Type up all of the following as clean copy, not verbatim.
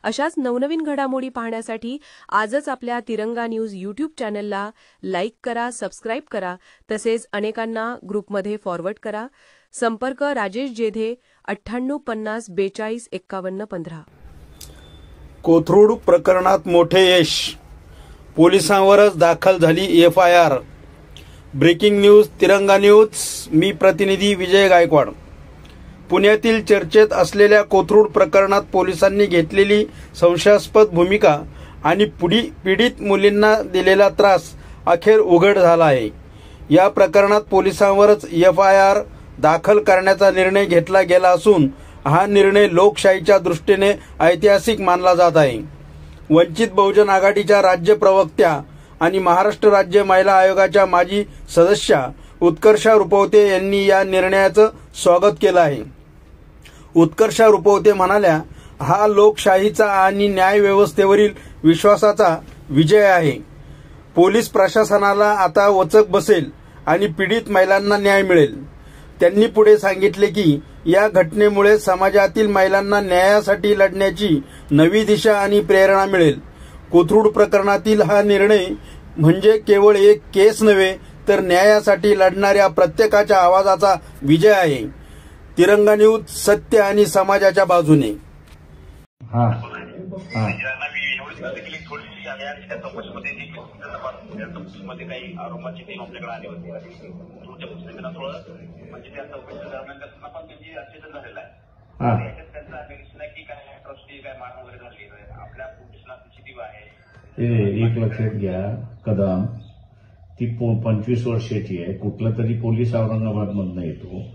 अशाच नवनवीन घडामोडी पाहण्यासाठी आजच आपल्या तिरंगा न्यूज यूट्यूब चॅनलला लाईक करा, सबस्क्राईब करा, तसेच अनेकांना ग्रुपमध्ये फॉरवर्ड करा. संपर्क राजेश जेधे 9850 42 51 15. कोथरूड प्रकरणात मोठे यश, पोलिसांवरच दाखल झाली FIR. ब्रेकिंग न्यूज तिरंगा न्यूज. मी प्रतिनिधी विजय गायकवाड. पुण्यातील चर्चेत असलेल्या कोथरूड प्रकरणात पोलिसांनी घेतलेली संशयास्पद भूमिका आणि पीडित मुलींना दिलेला त्रास अखेर उघड झाला आहे. या प्रकरणात पोलिसांवरच FIR दाखल करण्याचा निर्णय घेतला गेला असून हा निर्णय लोकशाहीच्या दृष्टीने ऐतिहासिक मानला जात आहे. वंचित बहुजन आघाडीच्या राज्य प्रवक्त्या आणि महाराष्ट्र राज्य महिला आयोगाच्या माजी सदस्या उत्कर्षा रुपवते यांनी या निर्णयाचं स्वागत केलं आहे. उत्कर्षा रुपवते म्हणाल्या, हा लोकशाहीचा आणि न्याय व्यवस्थेवरील विश्वासाचा विजय आहे. पोलीस प्रशासनाला आता वचक बसेल आणि पीडित महिलांना न्याय मिळेल. त्यांनी पुढे सांगितले की या घटनेमुळे समाजातील महिलांना न्यायासाठी लढण्याची नवी दिशा आणि प्रेरणा मिळेल. कोथरूड प्रकरणातील हा निर्णय म्हणजे केवळ एक केस नव्हे, तर न्यायासाठी लढणाऱ्या प्रत्येकाच्या आवाजाचा विजय आहे. तिरंगा न्यूज सत्य आणि समाजाच्या बाजूने. एक लक्षात घ्या, कदम ती 25 वर्षाची आहे. कुठला तरी पोलीस औरंगाबाद मधनं येतो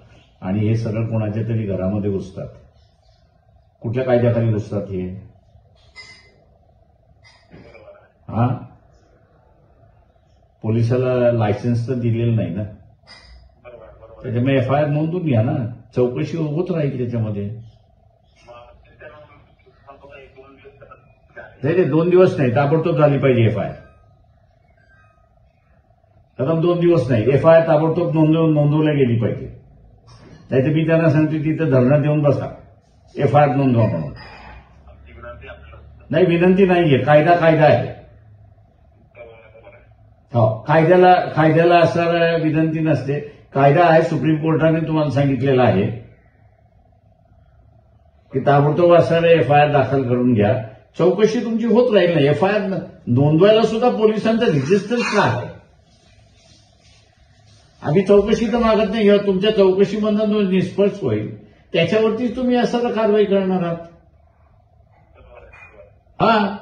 आणि हे सरळ कोणाच्या तरी घरामध्ये घुसतात. कुठल्या कायद्याखाली घुसतात हे? पोलिसाला लायसन्स तर दिलेलं नाही ना. त्याच्यामुळे FIR नोंदून घ्या ना, चौकशी होत राहील त्याच्यामध्ये. नाही 2 दिवस नाही, ताबडतोब झाली पाहिजे FIR. कदम 2 दिवस नाही, FIR ताबडतोब नोंदवल्या गेली पाहिजे. नाही तर मी त्यांना सांगतो तिथं धरणं देऊन बसा, FIR नोंदवा म्हणून. नाही, विनंती नाहीये, कायदा आहे. हो, कायद्याला असं विनंती नसते. कायदा आहे, सुप्रीम कोर्टाने तुम्हाला सांगितलेला आहे की ताबडतोब असणारे FIR दाखल करून घ्या. चौकशी तुमची होत राहील ना. FIR नोंदवायला सुद्धा पोलिसांचा रेजिस्टन्स का आहे? आम्ही चौकशी तर मागत नाही, किंवा तुमच्या चौकशीमधून निष्पक्ष होईल त्याच्यावरतीच तुम्ही असं कारवाई करणार आहात.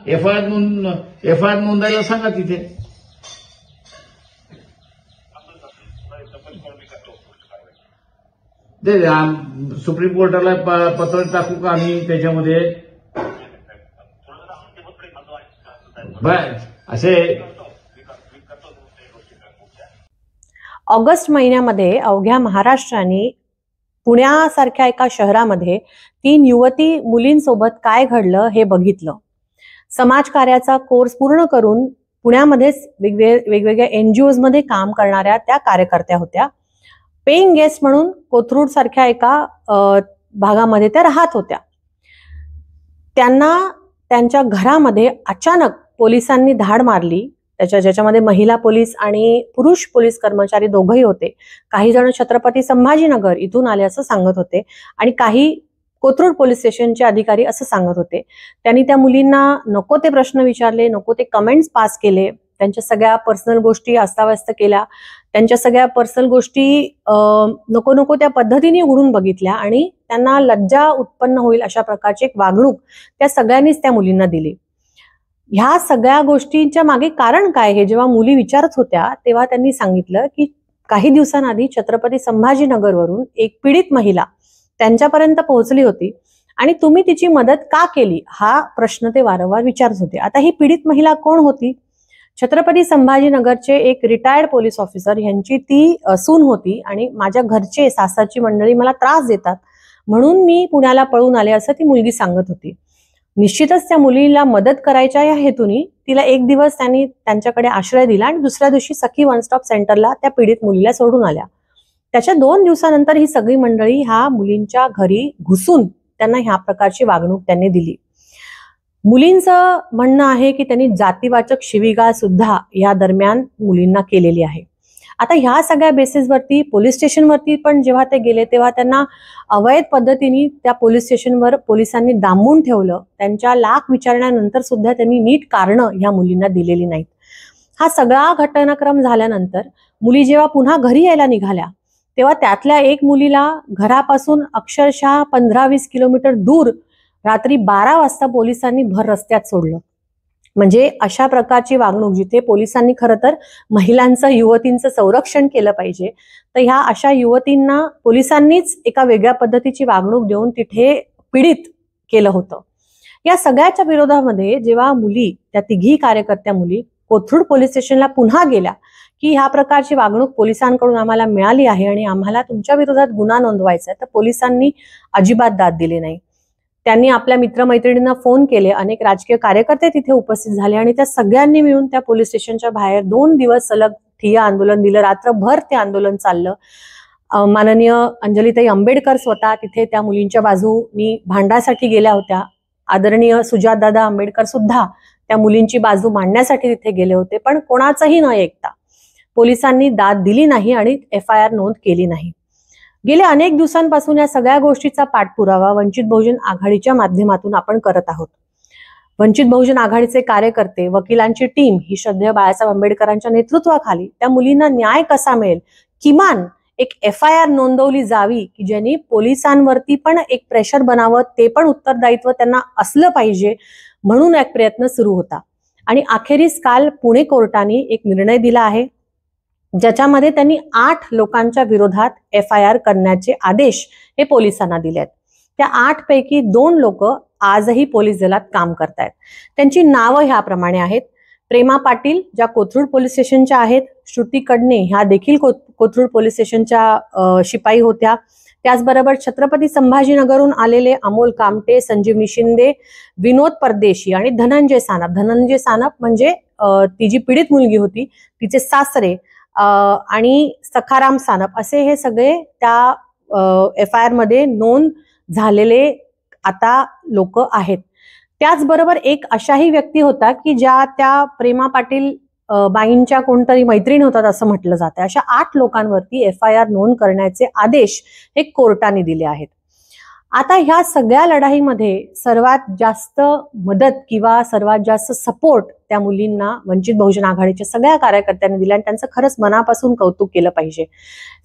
FIR नोंदायला सांगा तिथे. सुप्रीम कोर्टाला पत्र टाकू का आम्ही त्याच्यामध्ये? असे ऑगस्ट महिन्यामध्ये अवघ्या महाराष्ट्राने पुण्यासारख्या एका शहरामध्ये 3 युवती मुलींसोबत काय घडलं हे बघितलं. समाजकार्याचा कोर्स पूर्ण करून पुण्यामध्येच वेगवेगळ्या NGOs मध्ये काम करणाऱ्या त्या कार्यकर्त्या होत्या. पेइंग गेस्ट म्हणून कोथरूड सारख्या एका भागामध्ये त्या राहत होत्या. त्यांना त्यांच्या घरामध्ये अचानक पोलिसांनी धाड मारली. ज्याच्यामध्ये महिला पोलीस आणि पुरुष पोलीस कर्मचारी दोघंही होते. काही जण छत्रपती संभाजीनगर इथून आले असं सांगत होते आणि काही कोथरूड पोलीस स्टेशनचे अधिकारी असं सांगत होते. त्यांनी त्या मुलींना नको ते प्रश्न विचारले, नको ते कमेंट्स पास केले, त्यांच्या सगळ्या पर्सनल गोष्टी अस्ताव्यस्त केल्या, त्यांच्या सगळ्या पर्सनल गोष्टी नको त्या पद्धतीने उघडून बघितल्या आणि त्यांना लज्जा उत्पन्न होईल अशा प्रकारची एक वागणूक त्या सगळ्यांनीच त्या मुलींना दिली. ह्या सगळ्या गोष्टींच्या मागे कारण काय हे जेव्हा मुली विचारत होत्या तेव्हा त्यांनी सांगितलं की काही दिवसांआधी छत्रपती संभाजीनगरवरून एक पीडित महिला त्यांच्यापर्यंत पोहोचली होती आणि तुम्ही तिची मदत का केली हा प्रश्न ते वारंवार विचारत होते. आता ही पीडित महिला कोण होती? छत्रपती संभाजीनगरचे एक रिटायर्ड पोलीस ऑफिसर यांची ती सून होती आणि माझ्या घरचे सासरची मंडळी मला त्रास देतात म्हणून मी पुण्याला पळून आले असं ती मुलगी सांगत होती. निश्चितच त्या मुलीला मदत करायच्या या हेतूने तिला एक दिवस त्यांनी त्यांच्याकडे आश्रय दिला आणि दुसऱ्या दिवशी सखी वन स्टॉप सेंटरला त्या पीडित मुलीला सोडून आल्या. त्याच्या 2 दिवसानंतर ही सगळी मंडळी ह्या मुलींच्या घरी घुसून त्यांना ह्या प्रकारची वागणूक त्यांनी दिली. मुलींचं म्हणणं आहे की त्यांनी जातीवाचक शिवीगाळ सुद्धा या दरम्यान मुलींना केलेली आहे. आता ह्या सगळ्या बेसिसवरती पोलीस स्टेशनवरती पण जेव्हा ते गेले तेव्हा त्यांना अवैध पद्धतीने त्या पोलीस स्टेशनवर पोलिसांनी डांबून ठेवलं. त्यांच्या लाख विचारण्यानंतर सुद्धा त्यांनी नीट कारणं ह्या मुलींना दिलेली नाहीत. हा सगळा घटनाक्रम झाल्यानंतर मुली जेव्हा पुन्हा घरी यायला निघाल्या तेव्हा त्यातल्या एक मुलीला घरापासून अक्षरशः 15-20 किलोमीटर दूर रात्री 12 वाजता पोलिसांनी भर रस्त्यात सोडलं. म्हणजे अशा प्रकारची वागणूक, जिथे पोलिसांनी खरं तर महिलांचं, युवतींचं संरक्षण केलं पाहिजे, तर ह्या अशा युवतींना पोलिसांनीच एका वेगळ्या पद्धतीची वागणूक देऊन तिथे पीडित केलं होतं. या सगळ्याच्या विरोधामध्ये जेव्हा मुली, त्या तिघी कार्यकर्त्या मुली कोथरूड पोलीस स्टेशनला पुन्हा गेल्या की ह्या प्रकारची वागणूक पोलिसांकडून आम्हाला मिळाली आहे आणि आम्हाला तुमच्या विरोधात गुन्हा नोंदवायचा आहे, तर पोलिसांनी अजिबात दाद दिली नाही. त्यांनी आपल्या मित्रमैत्रिणींना फोन केले. अनेक राजकीय कार्यकर्ते तिथे उपस्थित झाले आणि त्या सगळ्यांनी मिळून त्या पोलीस स्टेशनच्या बाहेर 2 दिवस सलग ठिय्या आंदोलन दिलं. रात्रभर ते आंदोलन चाललं. माननीय अंजलीताई आंबेडकर स्वतः तिथे त्या मुलींच्या बाजूनी भांडासाठी गेल्या होत्या. आदरणीय सुजातदादा आंबेडकर सुद्धा त्या मुलींची बाजू मांडण्यासाठी तिथे गेले होते. पण कोणाचंही न ऐकता पोलिसांनी दाद दिली नाही आणि FIR नोंद केली नाही. गेल्या अनेक दिवसांपासून या सगळ्या गोष्टीचा पाठपुरावा वंचित बहुजन आघाडीच्या माध्यमातून आपण करत आहोत. वंचित बहुजन आघाडीचे कार्यकर्ते, वकिलांची टीम ही श्रद्धेय बाळासाहेब आंबेडकरांच्या नेतृत्वाखाली त्या मुलींना न्याय कसा मिळेल, किमान एक FIR नोंदवली जावी की ज्यांनी पोलिसांवरती पण एक प्रेशर बनावं, ते पण उत्तरदायित्व त्यांना असलं पाहिजे, म्हणून एक प्रयत्न सुरू होता. आणि अखेरीस काल पुणे कोर्टाने एक निर्णय दिला आहे ज्याच्यामध्ये त्यांनी 8 लोकांच्या विरोधात FIR करण्याचे आदेश हे पोलिसांना दिले आहेत. त्या 8 पैकी 2 लोक आजही पोलीस दलात काम करतायत. त्यांची नावं ह्याप्रमाणे आहेत. प्रेमा पाटील, ज्या कोथरूड पोलीस स्टेशनच्या आहेत. श्रुती कडणे, ह्या देखील कोथरूड पोलीस स्टेशनच्या शिपाई होत्या. त्याचबरोबर छत्रपती संभाजीनगरहून आलेले अमोल कामटे, संजीवनी शिंदे, विनोद परदेशी आणि धनंजय सानप. धनंजय सानप म्हणजे ती जी पीडित मुलगी होती तिचे सासरे आणि सखाराम सानप, असे हे सगळे त्या FIR मध्ये नोंद झालेले आता लोक आहेत. त्याचबरोबर एक अशाही व्यक्ती होता की ज्या त्या प्रेमा पाटील बाईंच्या कोणतरी मैत्रीण होतात असं म्हटलं जातं. अशा 8 लोकांवरती FIR नोंद करण्याचे आदेश हे कोर्टाने दिले आहेत. आता ह्या सगळ्या लढाईमध्ये सर्वात जास्त मदत किंवा सर्वात जास्त सपोर्ट त्या मुलींना वंचित बहुजन आघाडीच्या सगळ्या कार्यकर्त्यांनी दिला आणि त्यांचं खरंच मनापासून कौतुक केलं पाहिजे.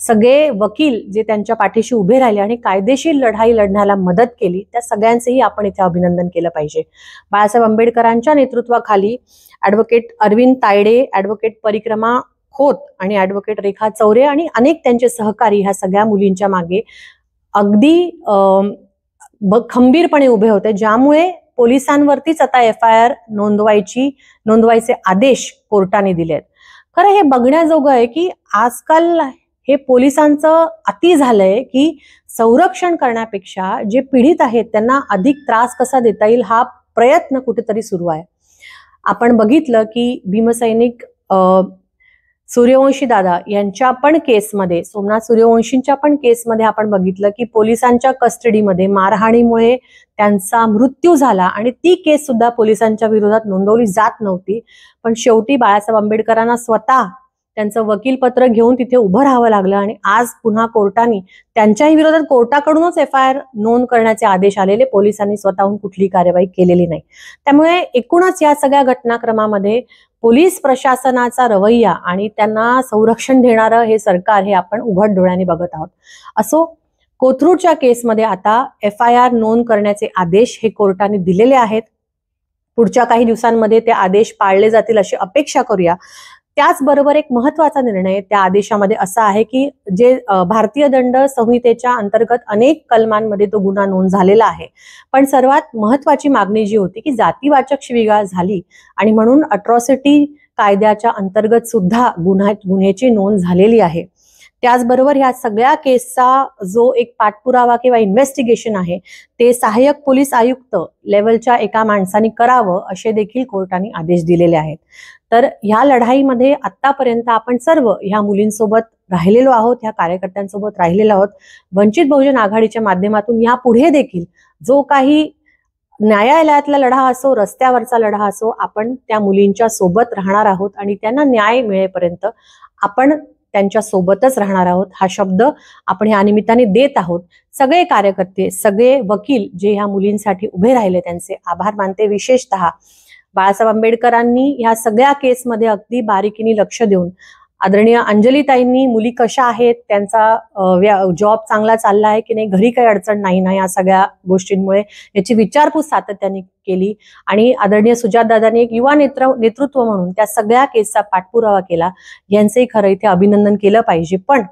सगळे वकील जे त्यांच्या पाठीशी उभे राहिले आणि कायदेशीर लढाई लढण्याला मदत केली, त्या सगळ्यांचेही आपण इथे अभिनंदन केलं पाहिजे. बाळासाहेब आंबेडकरांच्या नेतृत्वाखाली ॲडव्होकेट अरविंद तायडे, ॲडव्होकेट परिक्रमा खोत आणि ॲडव्होकेट रेखा चौरे आणि अनेक त्यांचे सहकारी ह्या सगळ्या मुलींच्या मागे अगदी खंबीरपणे उभे होते, ज्यामुळे पोलिसांवरतीच आता FIR नोंदवायचे आदेश कोर्टाने दिलेत. खरं हे बघण्याजोगं आहे की आजकाल हे पोलिसांचं अति झालंय की संरक्षण करण्यापेक्षा जे पीडित आहेत त्यांना अधिक त्रास कसा देता येईल हा प्रयत्न कुठेतरी सुरू आहे. आपण बघितलं की भीमसैनिक सूर्यवंशी दादा यांच्या पण केसमध्ये, सोमनाथ सूर्यवंशींच्या पण केसमध्ये आपण बघितलं की पोलिसांच्या कस्टडीमध्ये मारहाणीमुळे त्यांचा मृत्यू झाला आणि ती केस सुद्धा पोलिसांच्या विरोधात नोंदवली जात नव्हती. पण शेवटी बाळासाहेब आंबेडकरांना स्वतः त्यांचं वकीलपत्र घेऊन तिथे उभं राहावं लागलं आणि आज पुन्हा कोर्टाने त्यांच्याही विरोधात कोर्टाकडूनच FIR नोंद करण्याचे आदेश आलेले, पोलिसांनी स्वतःहून कुठली कार्यवाही केलेली नाही. त्यामुळे एकूणच या सगळ्या घटनाक्रमामध्ये पोलीस प्रशासनाचा रवैया आणि त्यांना संरक्षण देणारं हे सरकार हे आपण उघड डोळ्यांनी बघत आहोत. असो, कोथरूडच्या केसमध्ये आता FIR नोंद करण्याचे आदेश हे कोर्टाने दिलेले आहेत. पुढच्या काही दिवसांमध्ये ते आदेश पाळले जातील अशी अपेक्षा करूया. त्याचबरोबर एक महत्वाचा निर्णय त्या आदेशामध्ये असा आहे की जे भारतीय दंड संहितेच्या अंतर्गत अनेक कलमांमध्ये तो गुन्हा नोंद झालेला आहे, पण सर्वात महत्वाची मागणी जी होती की जातीवाचक शिवीगाळ झाली आणि म्हणून अट्रॉसिटी कायद्याच्या अंतर्गत सुद्धा गुन्ह्याची नोंद झालेली आहे. त्याचबरोबर ह्या सगळ्या केसचा जो एक पाठपुरावा किंवा इन्व्हेस्टिगेशन आहे ते सहाय्यक पोलीस आयुक्त लेवलच्या एका माणसाने करावं असे देखील कोर्टाने आदेश दिलेले आहेत. तर ह्या लढाईमध्ये आतापर्यंत आपण सर्व ह्या मुलींसोबत राहिलेलो आहोत, ह्या कार्यकर्त्यांसोबत राहिलेलो आहोत. वंचित बहुजन आघाडीच्या माध्यमातून यापुढे देखील जो काही न्यायालयातला लढा असो, रस्त्यावरचा लढा असो, आपण त्या मुलींच्या सोबत राहणार आहोत आणि त्यांना न्याय मिळेपर्यंत आपण त्यांच्या सोबतच राहणार आहोत. हा शब्द आपण ह्या निमित्ताने देत आहोत. सगळे कार्यकर्ते, सगळे वकील जे ह्या मुलींसाठी उभे राहिले त्यांचे आभार मानते. विशेषतः बाळासाहेब आंबेडकरांनी ह्या सगळ्या केसमध्ये अगदी बारीकीने लक्ष देऊन, आदरणीय अंजलीताईंनी मुली कशा आहेत, त्यांचा जॉब चांगला चालला आहे की नाही, घरी काही अडचण नाही ना, या सगळ्या गोष्टींमुळे याची विचारपूस सातत्याने केली. आणि आदरणीय सुजातदादांनी एक युवा नेतृत्व म्हणून त्या सगळ्या केसचा पाठपुरावा केला. यांचंही खरं इथे अभिनंदन केलं पाहिजे. पण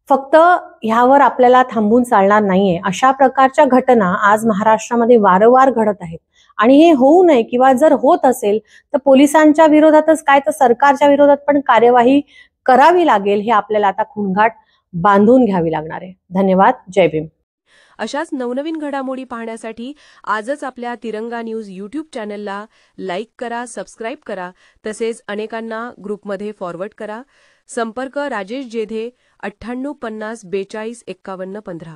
फक्त ह्यावर आपल्याला थांबून चालणार नाहीये. अशा प्रकारच्या घटना आज महाराष्ट्रामध्ये वारंवार घडत आहेत आणि हे होऊ नये, किंवा जर होत असेल तर पोलिसांच्या विरोधातच काय तर सरकारच्या विरोधात पण कार्यवाही करावी लागेल. हे आपल्याला आता खूणगाठ बांधून घ्यावी लागणार आहे. धन्यवाद. जय भीम. अशाच नवनवीन घडामोडी पाहण्यासाठी आजच आपल्या तिरंगा न्यूज यूट्यूब चॅनलला लाईक करा, सबस्क्राईब करा, तसेच अनेकांना ग्रुपमध्ये फॉरवर्ड करा. संपर्क राजेश जेधे 98 50 42 51 15.